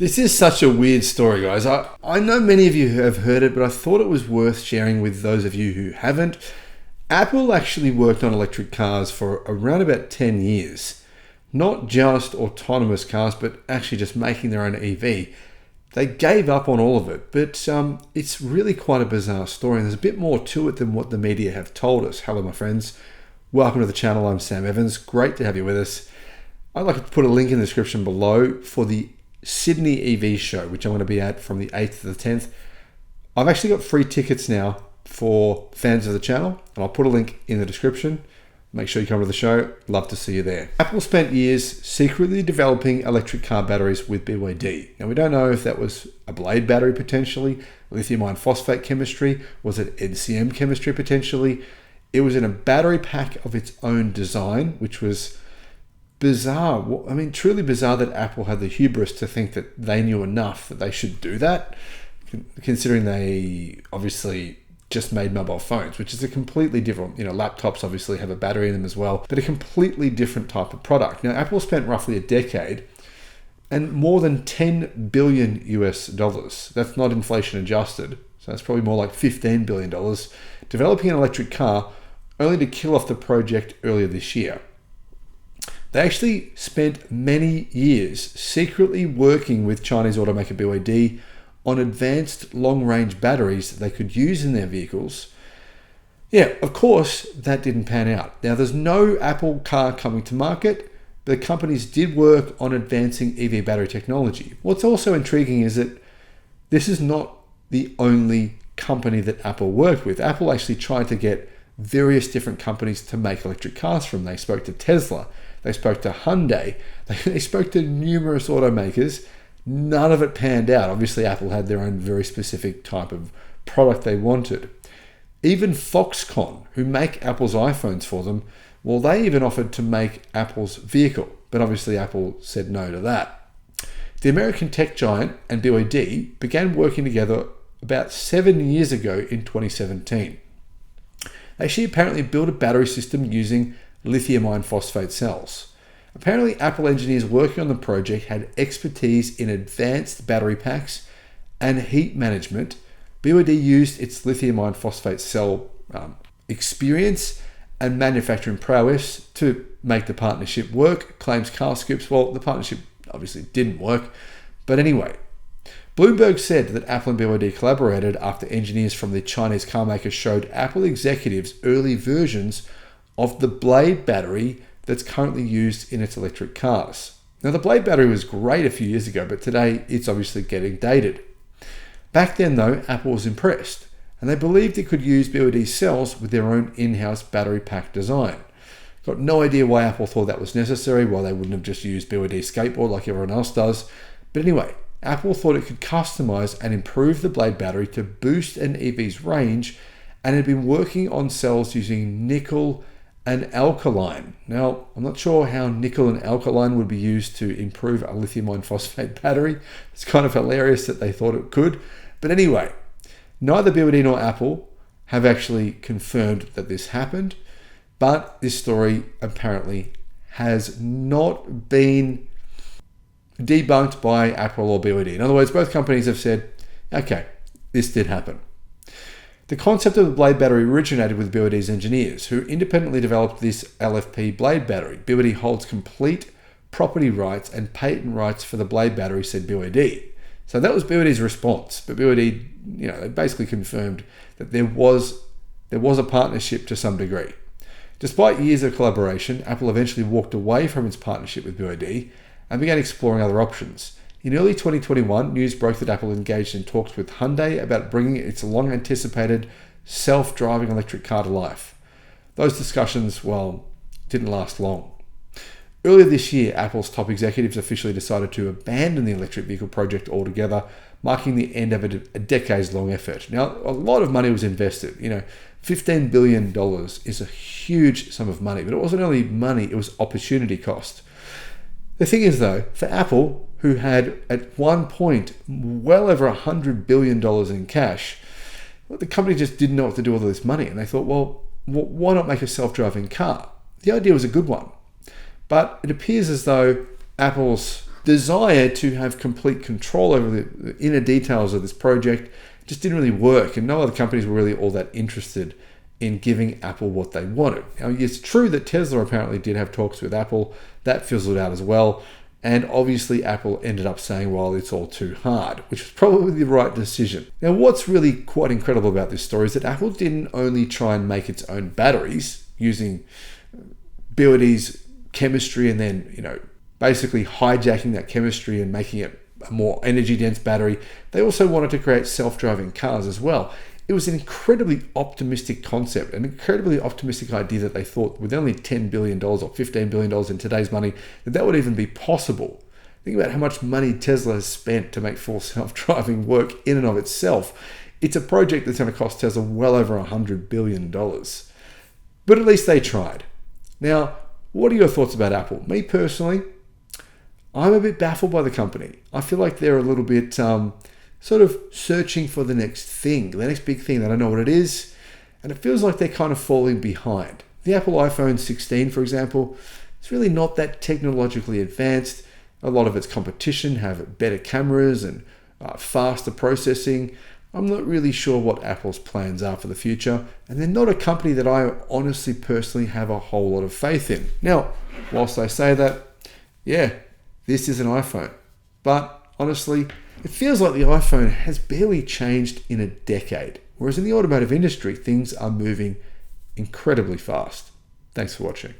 This is such a weird story, guys. I know many of you have heard it, but I thought it was worth sharing with those of you who haven't. Apple actually worked on electric cars for around about 10 years. Not just autonomous cars, but actually just making their own EV. They gave up on all of it, but it's really quite a bizarre story, and there's a bit more to it than what the media have told us. Hello, my friends. Welcome to the channel. I'm Sam Evans. Great to have you with us. I'd like to put a link in the description below for the Sydney EV show, which I'm going to be at from the 8th to the 10th. I've actually got free tickets now for fans of the channel, and I'll put a link in the description. Make sure you come to the show. Love to see you there. Apple spent years secretly developing electric car batteries with BYD. Now, we don't know if that was a blade battery potentially, lithium iron phosphate chemistry, was it NCM chemistry potentially? It was in a battery pack of its own design, which was bizarre. I mean, truly bizarre that Apple had the hubris to think that they knew enough that they should do that, considering they obviously just made mobile phones, which is a completely different, laptops obviously have a battery in them as well, but a completely different type of product. Now, Apple spent roughly a decade and more than $10 billion US. That's not inflation adjusted, so that's probably more like $15 billion, developing an electric car only to kill off the project earlier this year. They actually spent many years secretly working with Chinese automaker BYD on advanced long-range batteries that they could use in their vehicles. Yeah, of course, that didn't pan out. Now, there's no Apple car coming to market, but the companies did work on advancing EV battery technology. What's also intriguing is that this is not the only company that Apple worked with. Apple actually tried to get various different companies to make electric cars from. They spoke to Tesla, they spoke to Hyundai, they spoke to numerous automakers. None of it panned out. Obviously, Apple had their own very specific type of product they wanted. Even Foxconn, who make Apple's iPhones for them, well, they even offered to make Apple's vehicle, but obviously Apple said no to that. The American tech giant and BYD began working together about 7 years ago in 2017. They actually apparently built a battery system using lithium iron phosphate cells. Apparently, Apple engineers working on the project had expertise in advanced battery packs and heat management. BYD used its lithium iron phosphate cell experience and manufacturing prowess to make the partnership work, claims Carl Scoops. Well, the partnership obviously didn't work. But anyway, Bloomberg said that Apple and BYD collaborated after engineers from the Chinese car maker showed Apple executives early versions of the blade battery that's currently used in its electric cars. Now, the blade battery was great a few years ago, but today it's obviously getting dated. Back then, though, Apple was impressed, and they believed it could use BYD cells with their own in-house battery pack design. Got no idea why Apple thought that was necessary, why they wouldn't have just used BYD skateboard like everyone else does. But anyway, Apple thought it could customize and improve the blade battery to boost an EV's range, and had been working on cells using nickel and alkaline. Now, I'm not sure how nickel and alkaline would be used to improve a lithium iron phosphate battery. It's kind of hilarious that they thought it could. But anyway, neither BYD nor Apple have actually confirmed that this happened, but this story apparently has not been debunked by Apple or BYD. In other words, both companies have said, okay, this did happen. The concept of the blade battery originated with BYD's engineers, who independently developed this LFP blade battery. BYD holds complete property rights and patent rights for the blade battery, said BYD. So that was BYD's response. But BYD, they basically confirmed that there was a partnership to some degree. Despite years of collaboration, Apple eventually walked away from its partnership with BYD and began exploring other options. In early 2021, news broke that Apple engaged in talks with Hyundai about bringing its long-anticipated self-driving electric car to life. Those discussions, didn't last long. Earlier this year, Apple's top executives officially decided to abandon the electric vehicle project altogether, marking the end of a decades-long effort. Now, a lot of money was invested. $15 billion is a huge sum of money, but it wasn't only money, it was opportunity cost. The thing is, though, for Apple, who had at one point well over $100 billion in cash, the company just didn't know what to do with all this money. And they thought, well, why not make a self-driving car? The idea was a good one. But it appears as though Apple's desire to have complete control over the inner details of this project just didn't really work, and no other companies were really all that interested in giving Apple what they wanted. Now, it's true that Tesla apparently did have talks with Apple. That fizzled out as well. And obviously Apple ended up saying, well, it's all too hard, which was probably the right decision. Now, what's really quite incredible about this story is that Apple didn't only try and make its own batteries using BYD's chemistry and then, basically hijacking that chemistry and making it a more energy dense battery. They also wanted to create self-driving cars as well. It was an incredibly optimistic concept, an incredibly optimistic idea that they thought with only $10 billion or $15 billion in today's money, that would even be possible. Think about how much money Tesla has spent to make full self-driving work in and of itself. It's a project that's going to cost Tesla well over $100 billion. But at least they tried. Now, what are your thoughts about Apple? Me personally, I'm a bit baffled by the company. I feel like they're a little bit sort of searching for the next thing, the next big thing. They don't know what it is, and it feels like they're kind of falling behind. The Apple iPhone 16, for example, it's really not that technologically advanced. A lot of its competition have better cameras and faster processing. I'm not really sure what Apple's plans are for the future, and they're not a company that I honestly, personally have a whole lot of faith in. Now, whilst I say that, yeah, this is an iPhone, but honestly, it feels like the iPhone has barely changed in a decade, whereas in the automotive industry, things are moving incredibly fast. Thanks for watching.